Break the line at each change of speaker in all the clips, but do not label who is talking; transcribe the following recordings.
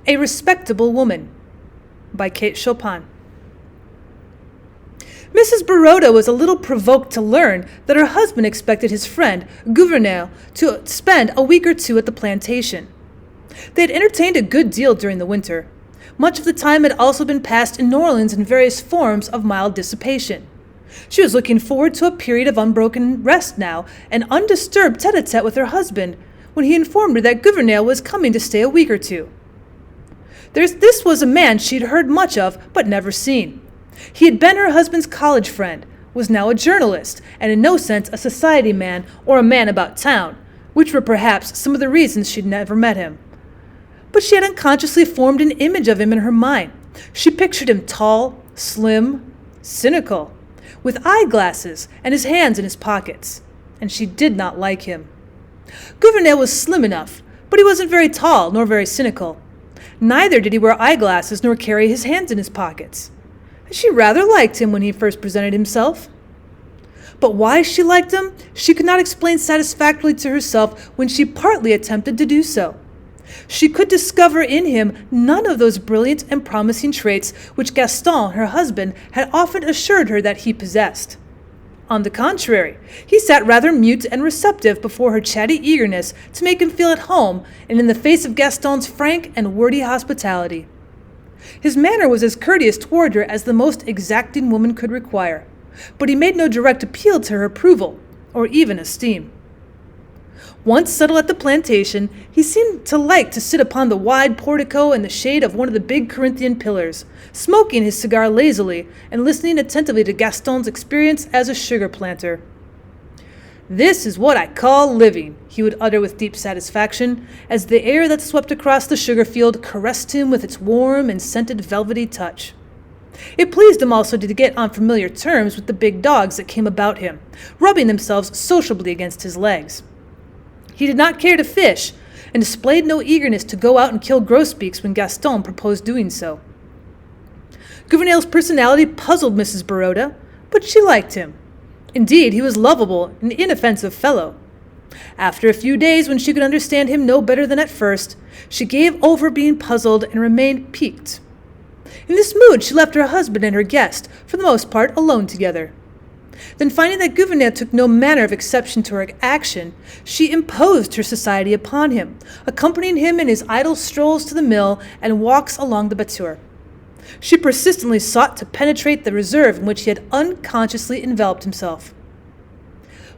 A Respectable Woman by Kate Chopin. Mrs. Baroda was a little provoked to learn that her husband expected his friend, Gouverneur, to spend a week or two at the plantation. They had entertained a good deal during the winter. Much of the time had also been passed in New Orleans in various forms of mild dissipation. She was looking forward to a period of unbroken rest now, an undisturbed tete-a-tete with her husband, when he informed her that Gouverneur was coming to stay a week or two. This was a man she'd heard much of, but never seen. He had been her husband's college friend, was now a journalist, and in no sense a society man or a man about town, which were perhaps some of the reasons she'd never met him. But she had unconsciously formed an image of him in her mind. She pictured him tall, slim, cynical, with eyeglasses and his hands in his pockets, and she did not like him. Gouverneur was slim enough, but he wasn't very tall nor very cynical. Neither did he wear eyeglasses nor carry his hands in his pockets. She rather liked him when he first presented himself. But why she liked him, she could not explain satisfactorily to herself when she partly attempted to do so. She could discover in him none of those brilliant and promising traits which Gaston, her husband, had often assured her that he possessed. On the contrary, he sat rather mute and receptive before her chatty eagerness to make him feel at home and in the face of Gaston's frank and wordy hospitality. His manner was as courteous toward her as the most exacting woman could require, but he made no direct appeal to her approval or even esteem. Once settled at the plantation, he seemed to like to sit upon the wide portico in the shade of one of the big Corinthian pillars, smoking his cigar lazily and listening attentively to Gaston's experience as a sugar planter. "This is what I call living," he would utter with deep satisfaction, as the air that swept across the sugar field caressed him with its warm and scented velvety touch. It pleased him also to get on familiar terms with the big dogs that came about him, rubbing themselves sociably against his legs. He did not care to fish, and displayed no eagerness to go out and kill grosbeaks when Gaston proposed doing so. Gouverneur's personality puzzled Mrs. Baroda, but she liked him. Indeed, he was lovable, an inoffensive fellow. After a few days, when she could understand him no better than at first, she gave over being puzzled and remained piqued. In this mood, she left her husband and her guest, for the most part, alone together. Then, finding that Gouverneur took no manner of exception to her action, she imposed her society upon him, accompanying him in his idle strolls to the mill and walks along the batture. She persistently sought to penetrate the reserve in which he had unconsciously enveloped himself.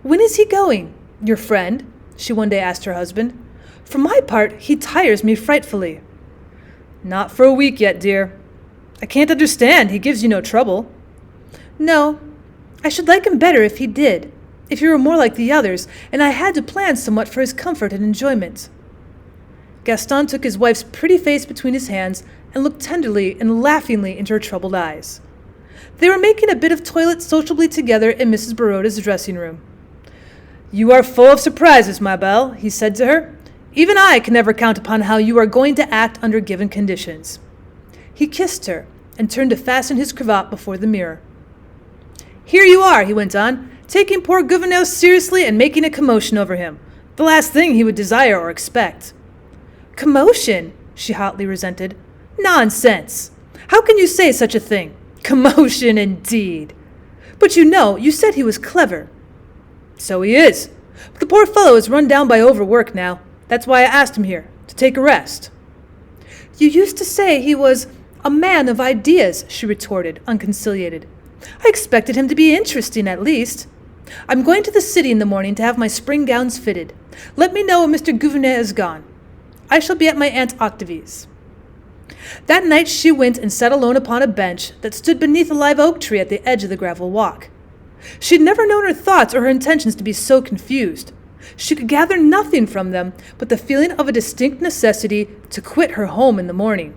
"When is he going, your friend?" she one day asked her husband. "For my part, he tires me frightfully." "Not for a week yet, dear." "I can't understand. He gives you no trouble." "No. I should like him better if he did, if he were more like the others, and I had to plan somewhat for his comfort and enjoyment." Gaston took his wife's pretty face between his hands and looked tenderly and laughingly into her troubled eyes. They were making a bit of toilet sociably together in Mrs. Baroda's dressing room. "You are full of surprises, ma belle," he said to her. "Even I can never count upon how you are going to act under given conditions." He kissed her and turned to fasten his cravat before the mirror. "Here you are," he went on, "taking poor Gouverneur seriously and making a commotion over him. The last thing he would desire or expect." "Commotion?" she hotly resented. "Nonsense! How can you say such a thing? Commotion, indeed! But you said he was clever." "So he is. But the poor fellow is run down by overwork now. That's why I asked him here, to take a rest." "You used to say he was a man of ideas," she retorted, unconciliated. "I expected him to be interesting, at least. I'm going to the city in the morning to have my spring gowns fitted. Let me know when Mr. Gouverneur is gone. I shall be at my Aunt Octavie's." That night she went and sat alone upon a bench that stood beneath a live oak tree at the edge of the gravel walk. She had never known her thoughts or her intentions to be so confused. She could gather nothing from them but the feeling of a distinct necessity to quit her home in the morning.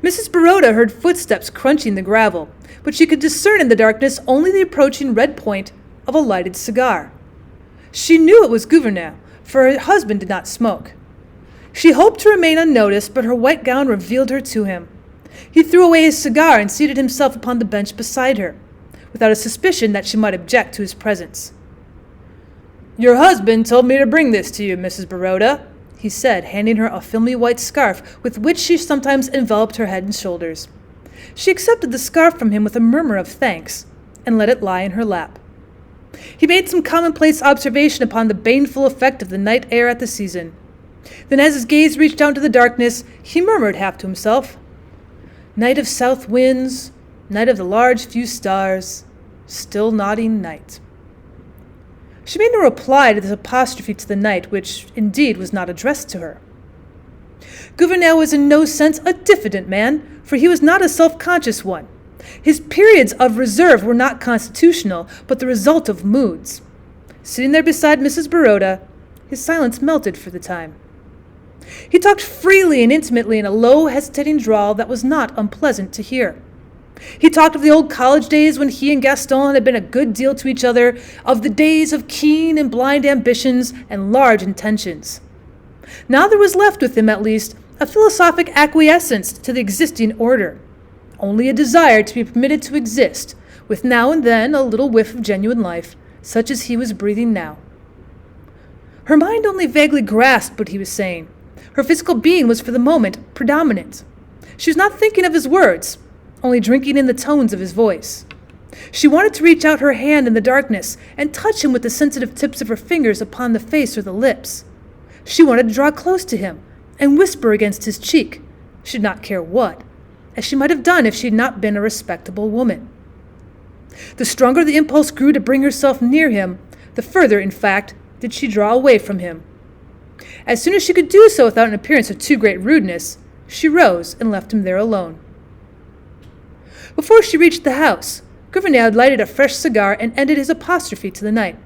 Mrs. Baroda heard footsteps crunching the gravel, but she could discern in the darkness only the approaching red point of a lighted cigar. She knew it was Gouverneur, for her husband did not smoke. She hoped to remain unnoticed, but her white gown revealed her to him. He threw away his cigar and seated himself upon the bench beside her, without a suspicion that she might object to his presence. "Your husband told me to bring this to you, Mrs. Baroda," he said, handing her a filmy white scarf with which she sometimes enveloped her head and shoulders. She accepted the scarf from him with a murmur of thanks, and let it lie in her lap. He made some commonplace observation upon the baneful effect of the night air at the season. Then as his gaze reached down to the darkness, he murmured half to himself, "Night of south winds, night of the large few stars, still nodding night." She made no reply to this apostrophe to the night, which indeed was not addressed to her. Gouvernail was in no sense a diffident man, for he was not a self-conscious one. His periods of reserve were not constitutional, but the result of moods. Sitting there beside Mrs. Baroda, his silence melted for the time. He talked freely and intimately in a low, hesitating drawl that was not unpleasant to hear. He talked of the old college days when he and Gaston had been a good deal to each other, of the days of keen and blind ambitions and large intentions. Now there was left with him, at least, a philosophic acquiescence to the existing order, only a desire to be permitted to exist, with now and then a little whiff of genuine life, such as he was breathing now. Her mind only vaguely grasped what he was saying. Her physical being was for the moment predominant. She was not thinking of his words, only drinking in the tones of his voice. She wanted to reach out her hand in the darkness and touch him with the sensitive tips of her fingers upon the face or the lips. She wanted to draw close to him and whisper against his cheek, she did not care what, as she might have done if she had not been a respectable woman. The stronger the impulse grew to bring herself near him, the further, in fact, did she draw away from him. As soon as she could do so without an appearance of too great rudeness, she rose and left him there alone. Before she reached the house, Gouvernail had lighted a fresh cigar and ended his apostrophe to the night.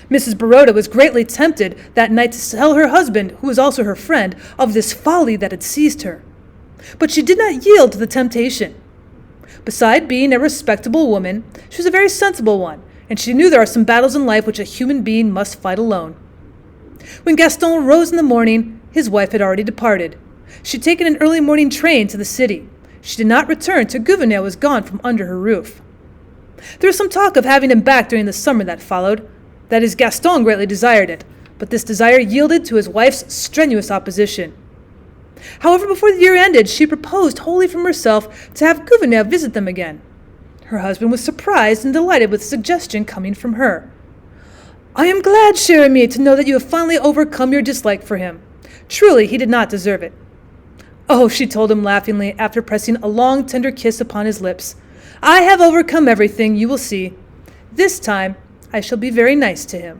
Mrs. Baroda was greatly tempted that night to tell her husband, who was also her friend, of this folly that had seized her. But she did not yield to the temptation. Beside being a respectable woman, she was a very sensible one, and she knew there are some battles in life which a human being must fight alone. When Gaston rose in the morning, his wife had already departed. She had taken an early morning train to the city. She did not return till Gouvernail was gone from under her roof. There was some talk of having him back during the summer that followed. That is, Gaston greatly desired it, but this desire yielded to his wife's strenuous opposition. However, before the year ended, she proposed wholly from herself to have Gouvernail visit them again. Her husband was surprised and delighted with the suggestion coming from her. "I am glad, cher ami, to know that you have finally overcome your dislike for him. Truly, he did not deserve it." "Oh," she told him laughingly, after pressing a long, tender kiss upon his lips, "I have overcome everything, you will see. This time I shall be very nice to him."